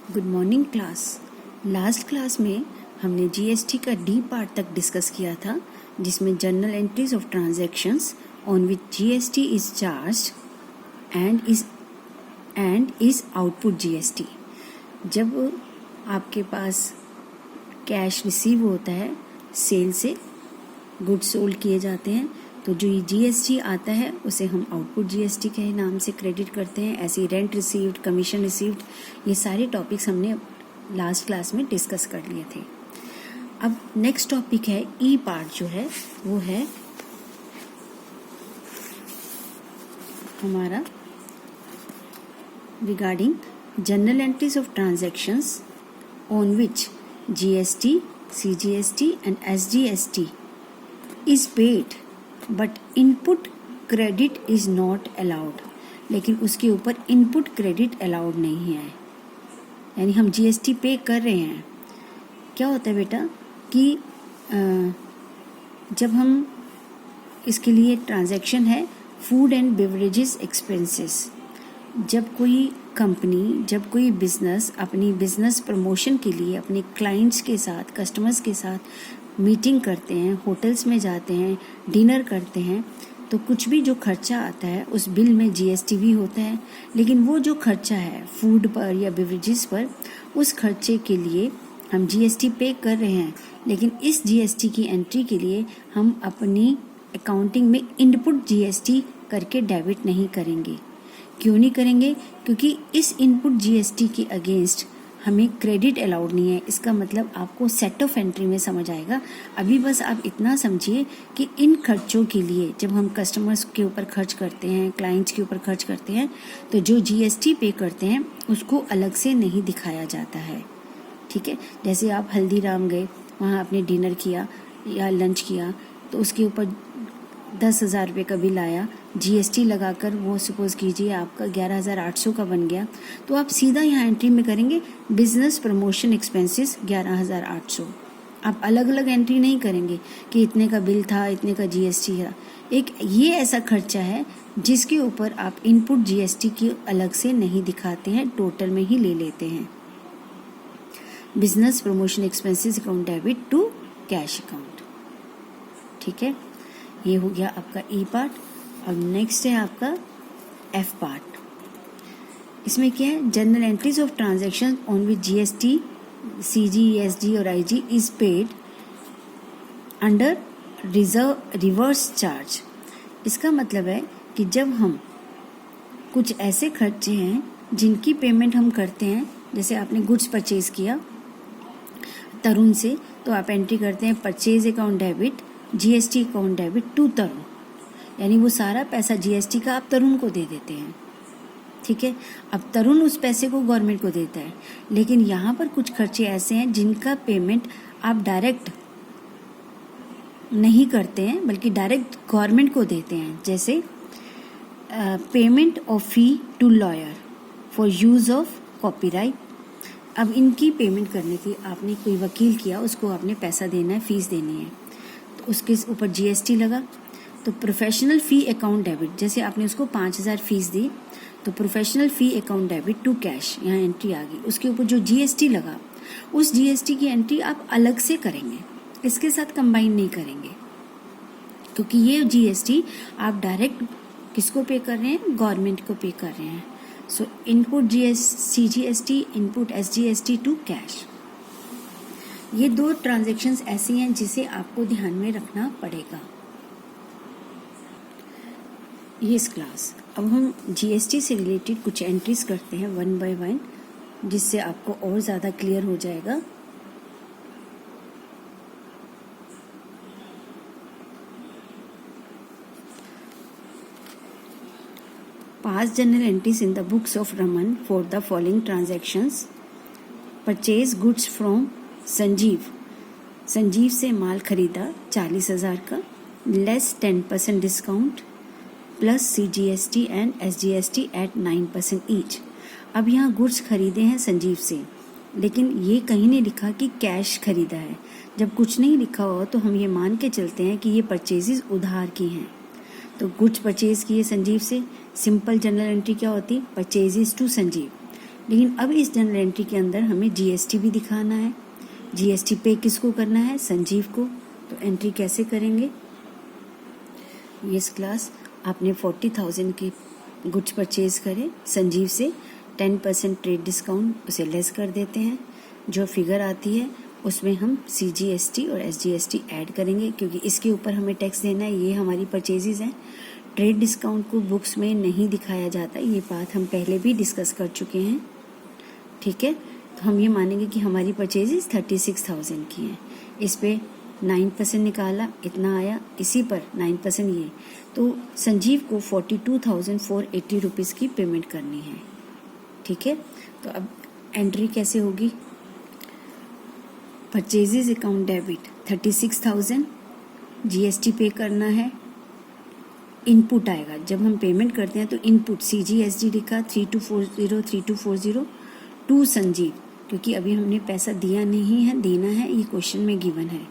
Good morning class. Last class में हमने GST का डी पार्ट तक डिस्कस किया था, जिसमें journal entries of transactions on which GST is charged and is output GST. जब आपके पास कैश रिसीव होता है, सेल से गुड्स सोल्ड किए जाते हैं, तो जो ये जीएसटी आता है उसे हम आउटपुट जीएसटी के नाम से क्रेडिट करते हैं। ऐसे रेंट रिसीव्ड, कमीशन रिसीव्ड, ये सारे टॉपिक्स हमने लास्ट क्लास में डिस्कस कर लिए थे। अब नेक्स्ट टॉपिक है ई पार्ट, जो है वो है हमारा regarding general entries of transactions on which GST, CGST and SGST is paid but input credit is not allowed. लेकिन उसके ऊपर इनपुट क्रेडिट अलाउड नहीं है, यानी हम जीएसटी पे कर रहे हैं। क्या होता है बेटा कि जब हम इसके लिए ट्रांजैक्शन है फूड एंड बेवरेजेस एक्सपेंसेस, जब कोई कंपनी, जब कोई बिजनेस अपनी बिजनेस प्रमोशन के लिए अपने क्लाइंट्स के साथ, कस्टमर्स के साथ मीटिंग करते हैं, होटल्स में जाते हैं, डिनर करते हैं, तो कुछ भी जो खर्चा आता है उस बिल में जीएसटी भी होता है। लेकिन वो जो खर्चा है फूड पर या बेवरेजेस पर, उस खर्चे के लिए हम जीएसटी पे कर रहे हैं, लेकिन इस जीएसटी की एंट्री के लिए हम अपनी अकाउंटिंग में इनपुट जीएसटी करके डेबिट नहीं करेंगे। क्यों नहीं करेंगे? क्योंकि इस इनपुट जीएसटी के अगेंस्ट हमें क्रेडिट अलाउड नहीं है। इसका मतलब आपको सेट ऑफ एंट्री में समझ आएगा। अभी बस आप इतना समझिए कि इन खर्चों के लिए जब हम कस्टमर्स के ऊपर खर्च करते हैं, क्लाइंट्स के ऊपर खर्च करते हैं, तो जो जीएसटी पे करते हैं उसको अलग से नहीं दिखाया जाता है। ठीक है, जैसे आप हल्दीराम गए, वहाँ आपने डिनर किया या लंच किया, तो उसके ऊपर 10,000 रुपये का बिल आया, जीएसटी लगाकर वो सपोज कीजिए आपका 11,800 का बन गया, तो आप सीधा यहाँ एंट्री में करेंगे बिजनेस प्रमोशन एक्सपेंसेस 11,800। आप अलग अलग एंट्री नहीं करेंगे कि इतने का बिल था, इतने का जीएसटी है। एक ये ऐसा खर्चा है जिसके ऊपर आप इनपुट जीएसटी की अलग से नहीं दिखाते हैं, टोटल में ही ले लेते हैं। Business promotion expenses account debit to cash account. ठीक है, ये हो गया आपका ई पार्ट। अब नेक्स्ट है आपका एफ पार्ट। इसमें क्या है? Journal entries of transaction on which GST, CG, SG और IG is paid under reverse charge. इसका मतलब है कि जब हम कुछ ऐसे खर्चे हैं जिनकी पेमेंट हम करते हैं, जैसे आपने गुड्स परचेज किया तरुण से, तो आप एंट्री करते हैं purchase account debit, GST account debit to Tarun, यानी वो सारा पैसा जीएसटी का आप तरुण को दे देते हैं। ठीक है, अब तरुण उस पैसे को गवर्नमेंट को देता है, लेकिन यहाँ पर कुछ खर्चे ऐसे हैं जिनका पेमेंट आप डायरेक्ट नहीं करते हैं, बल्कि डायरेक्ट गवर्नमेंट को देते हैं। जैसे payment of fee to lawyer for use of copyright. अब इनकी पेमेंट करने की, आपने कोई वकील किया, उसको आपने पैसा देना है, फीस देनी है, तो उसके ऊपर जीएसटी लगा। तो प्रोफेशनल फ़ी अकाउंट डेबिट, जैसे आपने उसको 5,000 फीस दी, तो professional fee account debit to cash, यहाँ एंट्री आ गई। उसके ऊपर जो जीएसटी लगा, उस जीएसटी की एंट्री आप अलग से करेंगे, इसके साथ कंबाइन नहीं करेंगे, क्योंकि ये जीएसटी आप डायरेक्ट किसको पे कर रहे हैं? गवर्नमेंट को पे कर रहे हैं। So input CGST, input SGST to cash. ये दो ट्रांजैक्शंस ऐसी हैं जिसे आपको ध्यान में रखना पड़ेगा इस क्लास। अब हम जीएसटी से रिलेटेड कुछ एंट्रीज करते हैं वन बाय वन, जिससे आपको और ज़्यादा क्लियर हो जाएगा। Pass journal entries in the books of Raman for the following transactions. Purchase goods from Sanjeev से माल खरीदा 40,000 का, less 10% discount plus CGST and SGST at 9% each. अब यहाँ गुड्स खरीदे हैं संजीव से, लेकिन ये कहीं नहीं लिखा कि कैश खरीदा है। जब कुछ नहीं लिखा हो तो हम ये मान के चलते हैं कि ये परचेजेस उधार की हैं। तो गुड्स परचेज किए संजीव से, सिंपल जनरल एंट्री क्या होती? Purchases to Sanjeev. लेकिन अब इस जर्नल एंट्री के अंदर हमें जीएसटी भी दिखाना है। जीएसटी पे किसको करना है? संजीव को। तो एंट्री कैसे करेंगे? यस क्लास, आपने 40,000 की गुड्स परचेज करे संजीव से, 10% ट्रेड डिस्काउंट उसे लेस कर देते हैं। जो फिगर आती है उसमें हम CGST और SGST ऐड करेंगे, क्योंकि इसके ऊपर हमें टैक्स देना है। ये हमारी परचेजेज हैं। ट्रेड डिस्काउंट को बुक्स में नहीं दिखाया जाता, ये बात हम पहले भी डिस्कस कर चुके हैं। ठीक है, तो हम ये मानेंगे कि हमारी परचेजेज 36,000 की हैं। इस पे 9% निकाला, इतना आया, इसी पर 9% ये, तो संजीव को 42,480 रुपीज़ की पेमेंट करनी है। ठीक है, तो अब एंट्री कैसे होगी? परचेजेज अकाउंट डेबिट 36,000, जीएसटी पे करना है। इनपुट आएगा, जब हम पेमेंट करते हैं तो इनपुट CGST लिखा 3240 टू संजीव, क्योंकि अभी हमने पैसा दिया नहीं है, देना है, ये क्वेश्चन में गिवन है।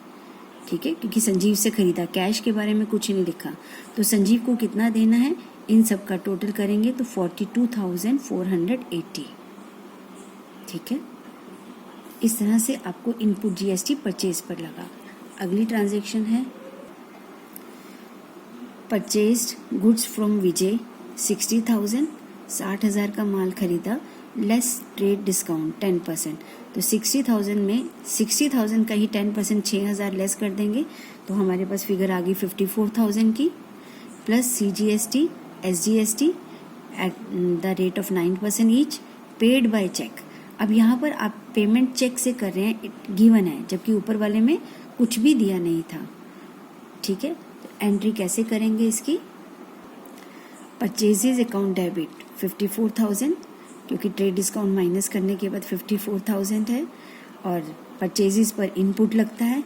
ठीक है, क्योंकि संजीव से खरीदा, कैश के बारे में कुछ नहीं लिखा, तो संजीव को कितना देना है, इन सब का टोटल करेंगे तो 42,480। ठीक है, इस तरह से आपको इनपुट जीएसटी परचेज पर लगा। अगली ट्रांजैक्शन है परचेज्ड गुड्स फ्रॉम विजय 60,000, 60,000 का माल खरीदा, लेस ट्रेड डिस्काउंट 10%। तो 60,000 में 60,000 का ही 10% 6,000 लेस कर देंगे, तो हमारे पास फिगर आ गई 54,000 की, plus CGST SGST at the rate of 9% each, paid by cheque. अब यहाँ पर आप पेमेंट चेक से कर रहे हैं, गिवन है, जबकि ऊपर वाले में कुछ भी दिया नहीं था। ठीक है, तो एंट्री कैसे करेंगे इसकी? परचेजेज अकाउंट डेबिट 54,000, क्योंकि ट्रेड डिस्काउंट माइनस करने के बाद 54,000 है, और परचेजेज पर इनपुट लगता है।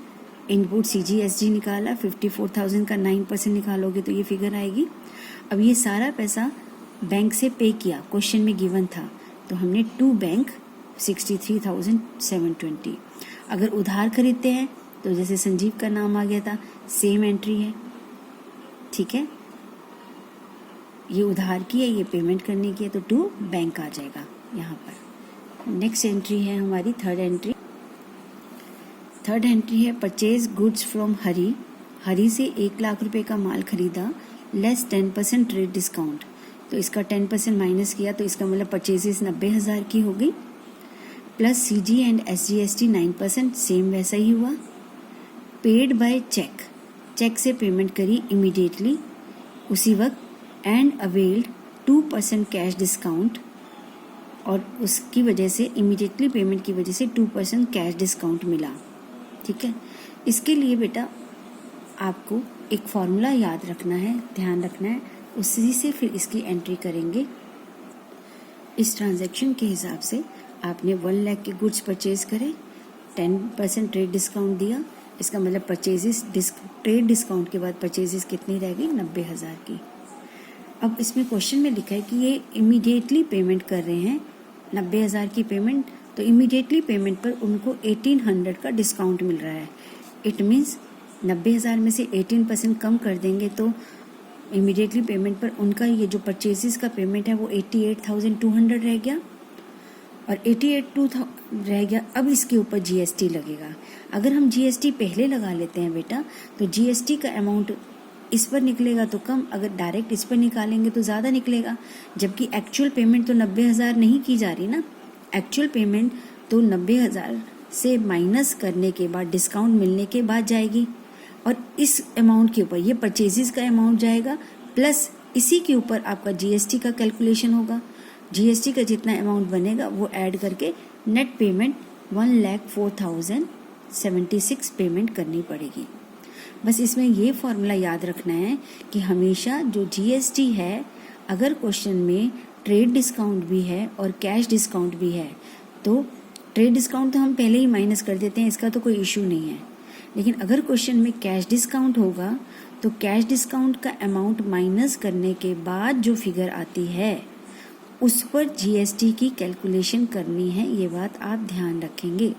इनपुट CGST निकाला, 54,000 का 9% निकालोगे तो ये फिगर आएगी। अब ये सारा पैसा बैंक से पे किया, क्वेश्चन में गिवन था, तो हमने टू बैंक 63,720। अगर उधार खरीदते हैं तो जैसे संजीव का नाम आ गया था, सेम एंट्री है। ठीक है, ये उधार की है, ये पेमेंट करने की है, तो टू बैंक आ जाएगा यहाँ पर। नेक्स्ट एंट्री है हमारी थर्ड एंट्री। थर्ड एंट्री है परचेज गुड्स फ्रॉम हरी, हरी से 1 लाख रुपए का माल खरीदा, लेस 10% ट्रेड डिस्काउंट। तो इसका 10% माइनस किया, तो इसका मतलब परचेजेस 90,000 की हो गई, plus CG and SGST 9%, same वैसा ही हुआ। पेड बाय चेक, चेक से पेमेंट करी इमीडिएटली उसी वक्त, एंड अवेल्ड 2% कैश डिस्काउंट, और उसकी वजह से इमीडिएटली पेमेंट की वजह से 2% कैश डिस्काउंट मिला। ठीक है, इसके लिए बेटा आपको एक फॉर्मूला याद रखना है, ध्यान रखना है, उसी से फिर इसकी एंट्री करेंगे। इस ट्रांजैक्शन के हिसाब से आपने 1 लाख के गुड्स परचेज करे, 10% ट्रेड डिस्काउंट दिया, इसका मतलब परचेजेस ट्रेड डिस्काउंट के बाद परचेजेस कितनी रह गई? 90,000 की। अब इसमें क्वेश्चन में लिखा है कि ये इमीडिएटली पेमेंट कर रहे हैं 90,000 की पेमेंट, तो इमीडिएटली पेमेंट पर उनको 1800 का डिस्काउंट मिल रहा है। इट मीन्स 90,000 में से 18% कम कर देंगे तो इमीडिएटली पेमेंट पर उनका ये जो परचेजेस का पेमेंट है वो 88,200 रह गया, और 88,200 रह गया। अब इसके ऊपर GST लगेगा। अगर हम GST पहले लगा लेते हैं बेटा, तो GST का अमाउंट इस पर निकलेगा तो कम, अगर डायरेक्ट इस पर निकालेंगे तो ज़्यादा निकलेगा, जबकि एक्चुअल पेमेंट तो 90,000 नहीं की जा रही ना। एक्चुअल पेमेंट तो 90,000 से माइनस करने के बाद, डिस्काउंट मिलने के बाद जाएगी, और इस अमाउंट के ऊपर ये परचेजेस का अमाउंट जाएगा, प्लस इसी के ऊपर आपका GST का कैलकुलेशन होगा। GST का जितना अमाउंट बनेगा वो ऐड करके नेट पेमेंट 1,04,076 पेमेंट करनी पड़ेगी। बस इसमें ये फॉर्मूला याद रखना है कि हमेशा जो GST है, अगर क्वेश्चन में ट्रेड डिस्काउंट भी है और कैश डिस्काउंट भी है, तो ट्रेड डिस्काउंट तो हम पहले ही माइनस कर देते हैं, इसका तो कोई इशू नहीं है। लेकिन अगर क्वेश्चन में कैश डिस्काउंट होगा तो कैश डिस्काउंट का अमाउंट माइनस करने के बाद जो फिगर आती है उस पर GST की कैलकुलेशन करनी है, ये बात आप ध्यान रखेंगे।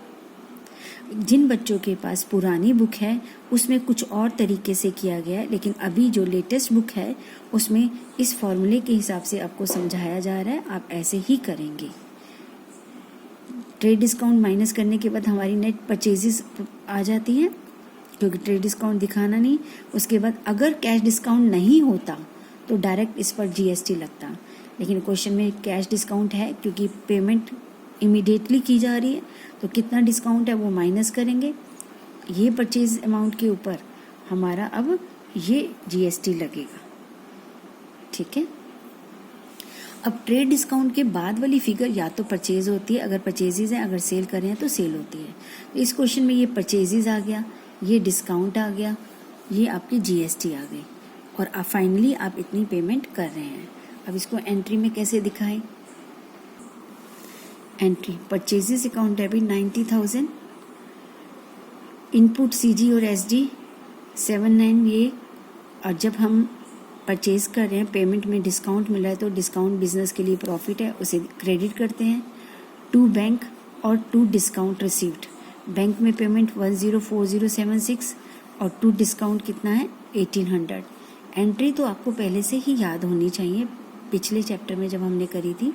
जिन बच्चों के पास पुरानी बुक है उसमें कुछ और तरीके से किया गया है, लेकिन अभी जो लेटेस्ट बुक है उसमें इस फॉर्मूले के हिसाब से आपको समझाया जा रहा है, आप ऐसे ही करेंगे। ट्रेड डिस्काउंट माइनस करने के बाद हमारी नेट परचेजेस आ जाती हैं, क्योंकि ट्रेड डिस्काउंट दिखाना नहीं। उसके बाद अगर कैश डिस्काउंट नहीं होता तो डायरेक्ट इस पर जीएसटी लगता, लेकिन क्वेश्चन में कैश डिस्काउंट है क्योंकि पेमेंट इमीडिएटली की जा रही है, तो कितना डिस्काउंट है वो माइनस करेंगे। ये परचेज अमाउंट के ऊपर हमारा अब ये जीएसटी लगेगा, ठीक है। अब ट्रेड डिस्काउंट के बाद वाली फिगर या तो परचेज होती है, अगर परचेजेज हैं, अगर सेल कर रहे हैं तो सेल होती है। तो इस क्वेश्चन में ये परचेजेज आ गया, ये डिस्काउंट आ गया, ये आपकी जीएसटी आ गई, और आप फाइनली आप इतनी पेमेंट कर रहे हैं। अब इसको एंट्री में कैसे दिखाएं? Entry purchases account debit 90,000, input CG और एसडी 79 ये, और जब हम परचेज कर रहे हैं पेमेंट में डिस्काउंट मिल रहा है तो डिस्काउंट बिजनेस के लिए प्रॉफिट है, उसे क्रेडिट करते हैं। टू बैंक और टू डिस्काउंट रिसीव्ड, बैंक में पेमेंट 104076 और टू डिस्काउंट कितना है 1800। एंट्री तो आपको पहले से ही याद होनी चाहिए, पिछले चैप्टर में जब हमने करी थी,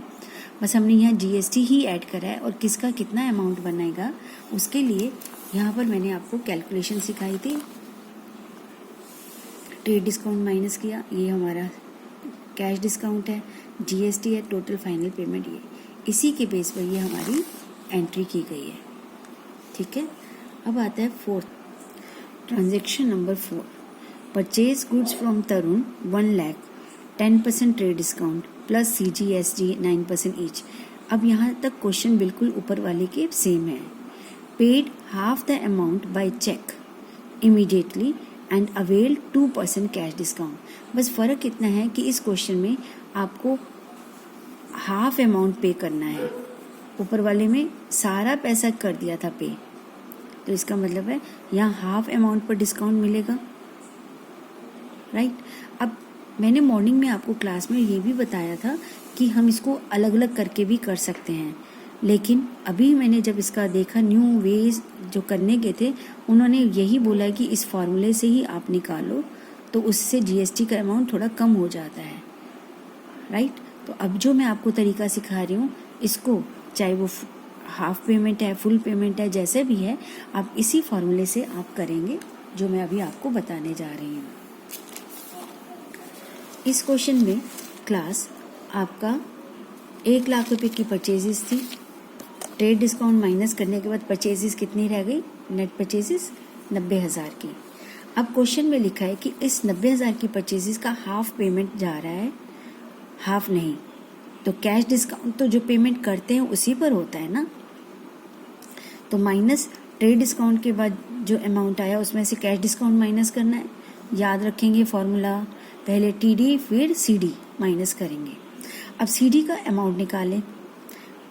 बस हमने यहाँ जीएसटी ही ऐड करा है और किसका कितना अमाउंट बनेगा उसके लिए यहाँ पर मैंने आपको कैलकुलेशन सिखाई थी। ट्रेड डिस्काउंट माइनस किया, ये हमारा कैश डिस्काउंट है, जीएसटी है, टोटल फाइनल पेमेंट ये, इसी के बेस पर ये हमारी एंट्री की गई है, ठीक है। अब आता है fourth transaction number 4, purchase goods from Tarun 1 lakh, 10% trade discount plus CGST 9% each. अब यहाँ तक क्वेश्चन बिल्कुल ऊपर वाले के सेम है। Paid half the amount by cheque immediately and avail 2% cash discount. बस फ़र्क इतना है कि इस क्वेश्चन में आपको हाफ अमाउंट पे करना है, ऊपर वाले में सारा पैसा कर दिया था पे, तो इसका मतलब है यहाँ हाफ अमाउंट पर डिस्काउंट मिलेगा, राइट। अब मैंने मॉर्निंग में आपको क्लास में ये भी बताया था कि हम इसको अलग अलग करके भी कर सकते हैं, लेकिन अभी मैंने जब इसका देखा न्यू वेज जो करने के थे, उन्होंने यही बोला कि इस फॉर्मूले से ही आप निकालो तो उससे जीएसटी का अमाउंट थोड़ा कम हो जाता है, राइट। तो अब जो मैं आपको तरीका सिखा रही हूँ, इसको चाहे वो हाफ पेमेंट है, फुल पेमेंट है, जैसे भी है, आप इसी फॉर्मूले से आप करेंगे जो मैं अभी आपको बताने जा रही हूँ। इस क्वेश्चन में क्लास आपका 1 लाख रुपए की परचेजेस थी, ट्रेड डिस्काउंट माइनस करने के बाद परचेजेस कितनी रह गई, नेट परचेजेस 90,000 की। अब क्वेश्चन में लिखा है कि इस 90,000 की परचेजेस का हाफ पेमेंट जा रहा है, हाफ नहीं, तो कैश डिस्काउंट तो जो पेमेंट करते हैं उसी पर होता है ना, तो माइनस ट्रेड डिस्काउंट के बाद जो अमाउंट आया उसमें से कैश डिस्काउंट माइनस करना है। याद रखेंगे फॉर्मूला, पहले टीडी फिर सीडी माइनस करेंगे। अब सीडी का अमाउंट निकालें।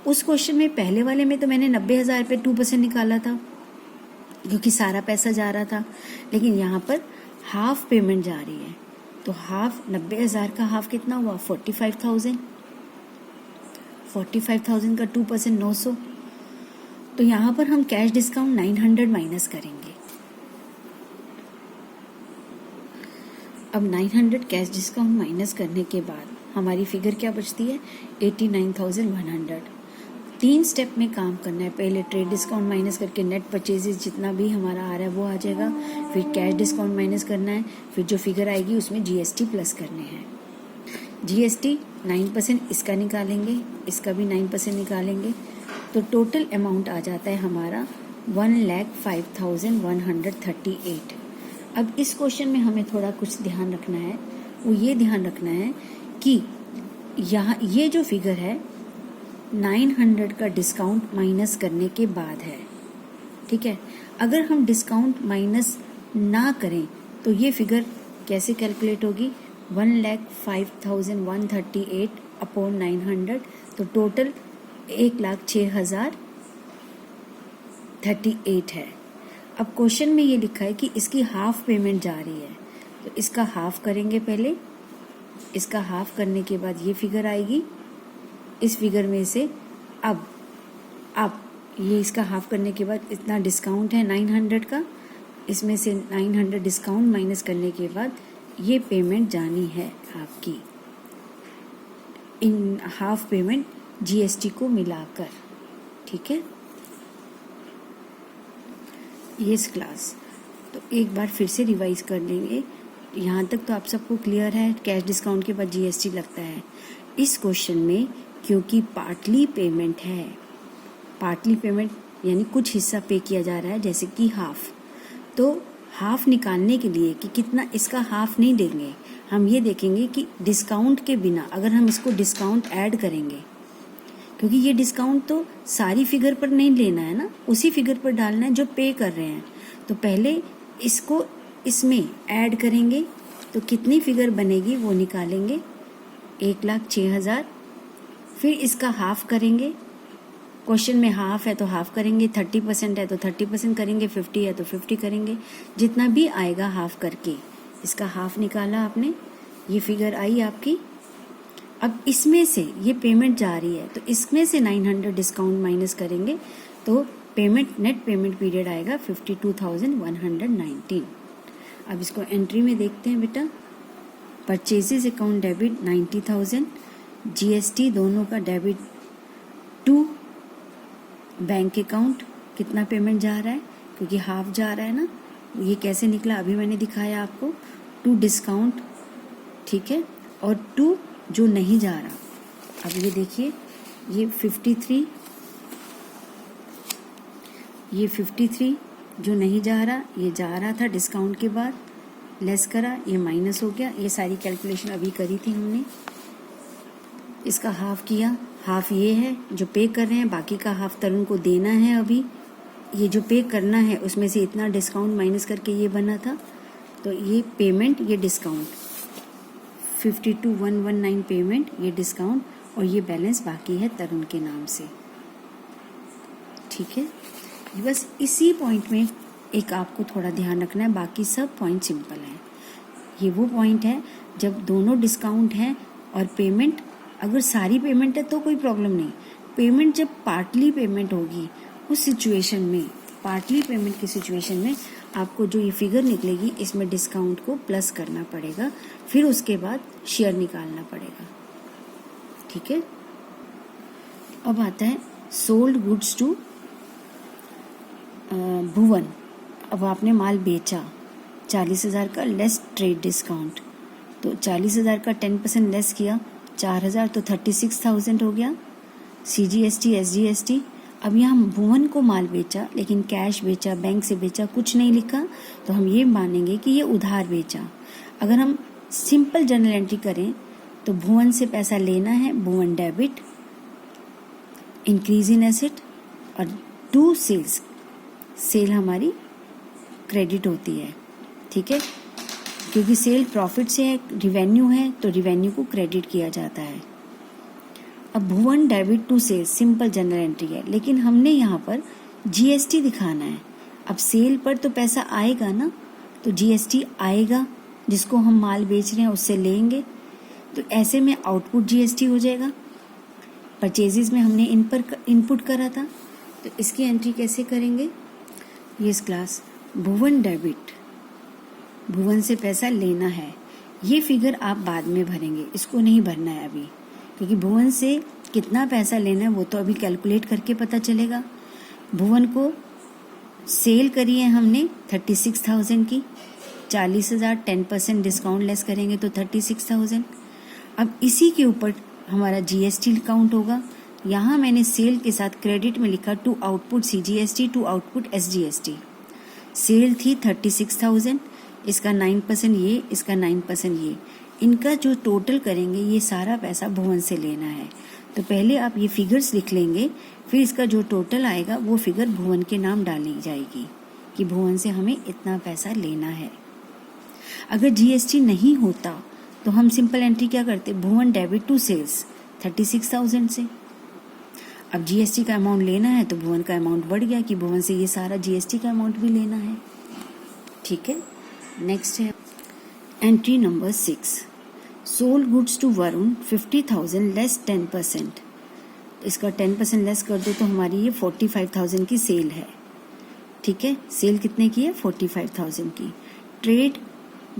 उस क्वेश्चन में पहले वाले में तो मैंने 90,000 पे 2% निकाला था क्योंकि सारा पैसा जा रहा था, लेकिन यहाँ पर हाफ पेमेंट जा रही है, तो हाफ 90,000 का हाफ कितना हुआ 45,000, 45,000 का 2% 900, तो यहाँ पर हम कैश डिस्काउंट 900 माइनस करेंगे। अब 900 कैश डिस्काउंट माइनस करने के बाद हमारी फिगर क्या बचती है 89,100। 3 स्टेप में काम करना है, पहले ट्रेड डिस्काउंट माइनस करके नेट परचेजेस जितना भी हमारा आ रहा है वो आ जाएगा, फिर कैश डिस्काउंट माइनस करना है, फिर जो फिगर आएगी उसमें जीएसटी प्लस करने हैं। जीएसटी 9% इसका निकालेंगे, इसका भी 9% निकालेंगे, तो टोटल अमाउंट आ जाता है हमारा 1,05,138। अब इस क्वेश्चन में हमें थोड़ा कुछ ध्यान रखना है, वो ये ध्यान रखना है कि यहाँ ये जो फिगर है 900 का डिस्काउंट माइनस करने के बाद है, ठीक है। अगर हम डिस्काउंट माइनस ना करें तो ये फिगर कैसे कैलकुलेट होगी 1,05,138 अपॉन 900, तो टोटल 1,06,038 है। अब क्वेश्चन में ये लिखा है कि इसकी हाफ पेमेंट जा रही है, तो इसका हाफ करेंगे पहले, इसका हाफ करने के बाद ये फिगर आएगी, इस फिगर में से अब ये इसका हाफ करने के बाद इतना डिस्काउंट है 900 का, इसमें से 900 डिस्काउंट माइनस करने के बाद ये पेमेंट जानी है आपकी, इन हाफ पेमेंट जीएसटी को मिलाकर, ठीक है। यस क्लास, तो एक बार फिर से रिवाइज कर लेंगे। यहाँ तक तो आप सबको क्लियर है, कैश डिस्काउंट के बाद जीएसटी लगता है। इस क्वेश्चन में क्योंकि पार्टली पेमेंट है, पार्टली पेमेंट यानी कुछ हिस्सा पे किया जा रहा है, जैसे कि हाफ, तो हाफ निकालने के लिए कि कितना, इसका हाफ नहीं देंगे, हम ये देखेंगे कि डिस्काउंट के बिना अगर हम इसको डिस्काउंट ऐड करेंगे, क्योंकि ये डिस्काउंट तो सारी फिगर पर नहीं लेना है ना, उसी फिगर पर डालना है जो पे कर रहे हैं। तो पहले इसको इसमें ऐड करेंगे तो कितनी फिगर बनेगी वो निकालेंगे, 1,06,000। फिर इसका हाफ करेंगे, क्वेश्चन में हाफ है तो हाफ करेंगे, 30% है तो 30% करेंगे, 50 है तो 50 करेंगे, जितना भी आएगा हाफ करके इसका हाफ निकाला आपने, ये फिगर आई आपकी। अब इसमें से ये पेमेंट जा रही है तो इसमें से 900 डिस्काउंट माइनस करेंगे तो पेमेंट, नेट पेमेंट पीरियड आएगा 52,119। अब इसको एंट्री में देखते हैं बेटा। परचेजेस अकाउंट डेबिट 90,000, जीएसटी दोनों का डेबिट टू बैंक अकाउंट, कितना पेमेंट जा रहा है क्योंकि हाफ जा रहा है ना, ये कैसे निकला अभी मैंने दिखाया आपको, टू डिस्काउंट, ठीक है, और टू जो नहीं जा रहा। अब ये देखिए, ये 53 जो नहीं जा रहा, ये जा रहा था डिस्काउंट के बाद, लेस करा, ये माइनस हो गया। ये सारी कैलकुलेशन अभी करी थी हमने, इसका हाफ किया, हाफ ये है जो पे कर रहे हैं, बाकी का हाफ तरुण को देना है। अभी ये जो पे करना है उसमें से इतना डिस्काउंट माइनस करके ये बना था, तो ये पेमेंट, ये डिस्काउंट 52,119 पेमेंट, ये डिस्काउंट, और ये बैलेंस बाकी है तरुण के नाम से, ठीक है। बस इसी पॉइंट में एक आपको थोड़ा ध्यान रखना है, बाकी सब पॉइंट सिंपल है। ये वो पॉइंट है जब दोनों डिस्काउंट हैं और पेमेंट, अगर सारी पेमेंट है तो कोई प्रॉब्लम नहीं, पेमेंट जब पार्टली पेमेंट होगी उस सिचुएशन में, पार्टली पेमेंट की सिचुएशन में आपको जो ये फिगर निकलेगी इसमें डिस्काउंट को प्लस करना पड़ेगा, फिर उसके बाद शेयर निकालना पड़ेगा, ठीक है। अब आता है सोल्ड गुड्स टू भुवन। अब आपने माल बेचा 40,000 का लेस ट्रेड डिस्काउंट, तो 40,000 का 10% लेस किया, 4,000 तो 36,000 हो गया, CGST SGST। अब यहाँ भुवन को माल बेचा लेकिन कैश बेचा, बैंक से बेचा, कुछ नहीं लिखा, तो हम ये मानेंगे कि ये उधार बेचा। अगर हम सिंपल जर्नल एंट्री करें तो भुवन से पैसा लेना है, भुवन डेबिट, इंक्रीज इन एसेट, और टू सेल्स, सेल हमारी क्रेडिट होती है, ठीक है, क्योंकि सेल प्रॉफिट से है, रिवेन्यू है तो रिवेन्यू को क्रेडिट किया जाता है। अब Bhuvan debit to sale simple journal entry है, लेकिन हमने यहाँ पर जीएसटी दिखाना है। अब सेल पर तो पैसा आएगा ना, तो जीएसटी आएगा, जिसको हम माल बेच रहे हैं उससे लेंगे, तो ऐसे में आउटपुट जीएसटी हो जाएगा। परचेजेस में हमने इन पर इनपुट करा था, तो इसकी एंट्री कैसे करेंगे। यस क्लास, भुवन डेबिट, भुवन से पैसा लेना है, ये फिगर आप बाद में भरेंगे, इसको नहीं भरना है अभी, क्योंकि भुवन से कितना पैसा लेना है वो तो अभी कैलकुलेट करके पता चलेगा। भुवन को सेल करी है हमने 36,000 की, 40,000 10% डिस्काउंट लेस करेंगे तो 36,000। अब इसी के ऊपर हमारा जीएसटी काउंट होगा। यहाँ मैंने सेल के साथ क्रेडिट में लिखा to output CGST, to output SGST। Sale थी 36,000, इसका 9% ये, इसका 9% ये, इनका जो टोटल करेंगे ये सारा पैसा भुवन से लेना है। तो पहले आप ये फिगर्स लिख लेंगे, फिर इसका जो टोटल आएगा वो फिगर भुवन के नाम डाली जाएगी कि भुवन से हमें इतना पैसा लेना है। अगर जीएसटी नहीं होता तो हम सिंपल एंट्री क्या करते, भुवन डेबिट टू सेल्स 36,000 से। अब जीएसटी का अमाउंट लेना है तो भुवन का अमाउंट बढ़ गया कि भुवन से ये सारा जीएसटी का अमाउंट भी लेना है, ठीक है। नेक्स्ट है entry number 6, sold goods to Varun 50,000 less 10%। इसका 10% लेस कर दो तो हमारी ये 45,000 की सेल है, ठीक है। सेल कितने की है, 45,000 की। ट्रेड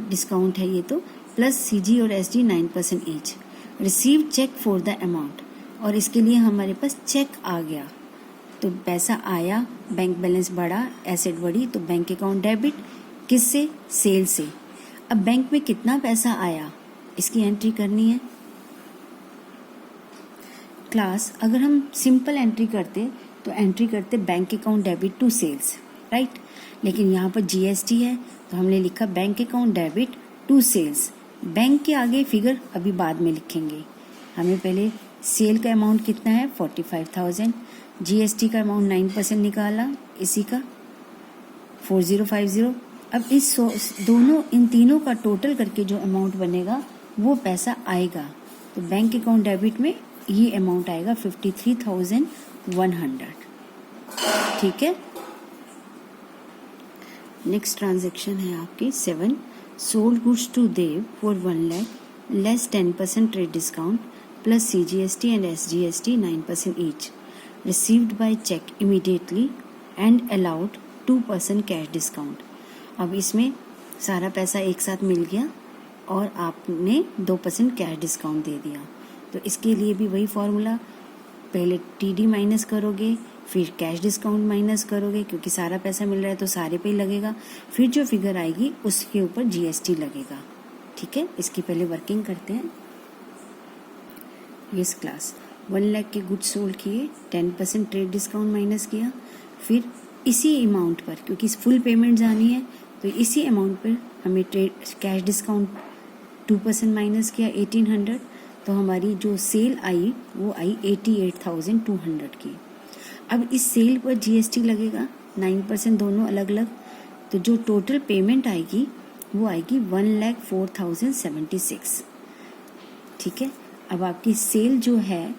डिस्काउंट है ये तो, प्लस CG और SG 9% each. Receive cheque for the amount, और इसके लिए हमारे पास चेक आ गया, तो पैसा आया, बैंक बैलेंस बढ़ा, एसेट बढ़ी, तो बैंक अकाउंट डेबिट किससे? सेल से। अब बैंक में कितना पैसा आया इसकी एंट्री करनी है। क्लास अगर हम सिंपल एंट्री करते तो एंट्री करते bank account debit to sales, right. लेकिन यहाँ पर जीएसटी है तो हमने लिखा bank account debit to sales. Bank के आगे फिगर अभी बाद में लिखेंगे। हमें पहले सेल का अमाउंट कितना है 45,000, जीएसटी का अमाउंट 9% निकाला, इसी का 4050। अब इस दोनों इन तीनों का टोटल करके जो अमाउंट बनेगा वो पैसा आएगा। तो बैंक अकाउंट डेबिट में ये अमाउंट आएगा 53,100, ठीक है। नेक्स्ट ट्रांजेक्शन है आपकी 7, sold goods to Dev for 1 lakh less 10% trade discount plus CGST and SGST 9% each, received by cheque immediately and allowed 2% cash discount. अब इसमें सारा पैसा एक साथ मिल गया और आपने 2% कैश डिस्काउंट दे दिया। तो इसके लिए भी वही फॉर्मूला, पहले TD माइनस करोगे, फिर कैश डिस्काउंट माइनस करोगे, क्योंकि सारा पैसा मिल रहा है तो सारे पे ही लगेगा, फिर जो फिगर आएगी उसके ऊपर GST लगेगा, ठीक है। इसकी पहले वर्किंग करते हैं। यस क्लास, 1 लाख के गुड्स सोल्ड किए, 10% ट्रेड डिस्काउंट माइनस किया, फिर इसी अमाउंट पर, क्योंकि फुल पेमेंट जानी है तो इसी अमाउंट पर हमें कैश डिस्काउंट 2% माइनस किया 1800, तो हमारी जो सेल आई वो आई 88,200 की। अब इस सेल पर GST लगेगा 9%, दोनों अलग अलग, तो जो टोटल पेमेंट आएगी वो आएगी 1,04,076, ठीक है। अब आपकी सेल जो है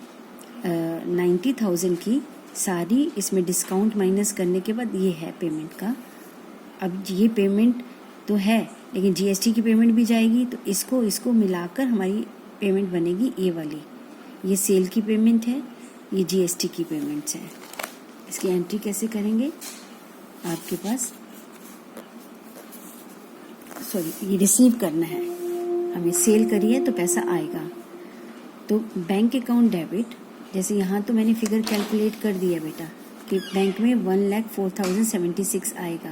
90,000 की, सारी इसमें डिस्काउंट माइनस करने के बाद ये है पेमेंट का। अब ये पेमेंट तो है लेकिन GST की पेमेंट भी जाएगी, तो इसको मिलाकर हमारी पेमेंट बनेगी ये वाली। ये सेल की पेमेंट है, ये GST की पेमेंट्स है। इसकी एंट्री कैसे करेंगे? आपके पास ये रिसीव करना है, हमें सेल करी है तो पैसा आएगा। तो बैंक अकाउंट डेबिट, जैसे यहाँ तो मैंने फिगर कैलकुलेट कर दिया बेटा कि बैंक में 1,04,076 आएगा,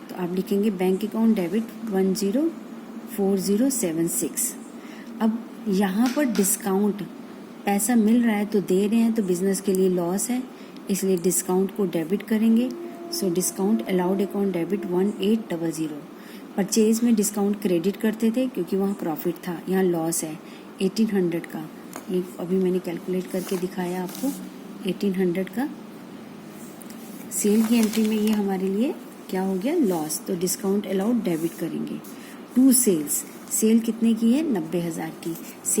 तो आप लिखेंगे बैंक अकाउंट डेबिट 104076। अब यहाँ पर डिस्काउंट पैसा मिल रहा है तो दे रहे हैं, तो बिजनेस के लिए लॉस है, इसलिए डिस्काउंट को डेबिट करेंगे। So discount allowed account debit 1800। Purchase में डिस्काउंट क्रेडिट करते थे क्योंकि वहाँ प्रॉफिट था, यहाँ लॉस है 1800 का। ये अभी मैंने कैलकुलेट करके दिखाया आपको 1800 का। सेल की एंट्री में ये हमारे लिए क्या हो गया? लॉस। तो डिस्काउंट अलाउड डेबिट करेंगे। टू सेल्स, सेल कितने की है? 90,000 की। सेल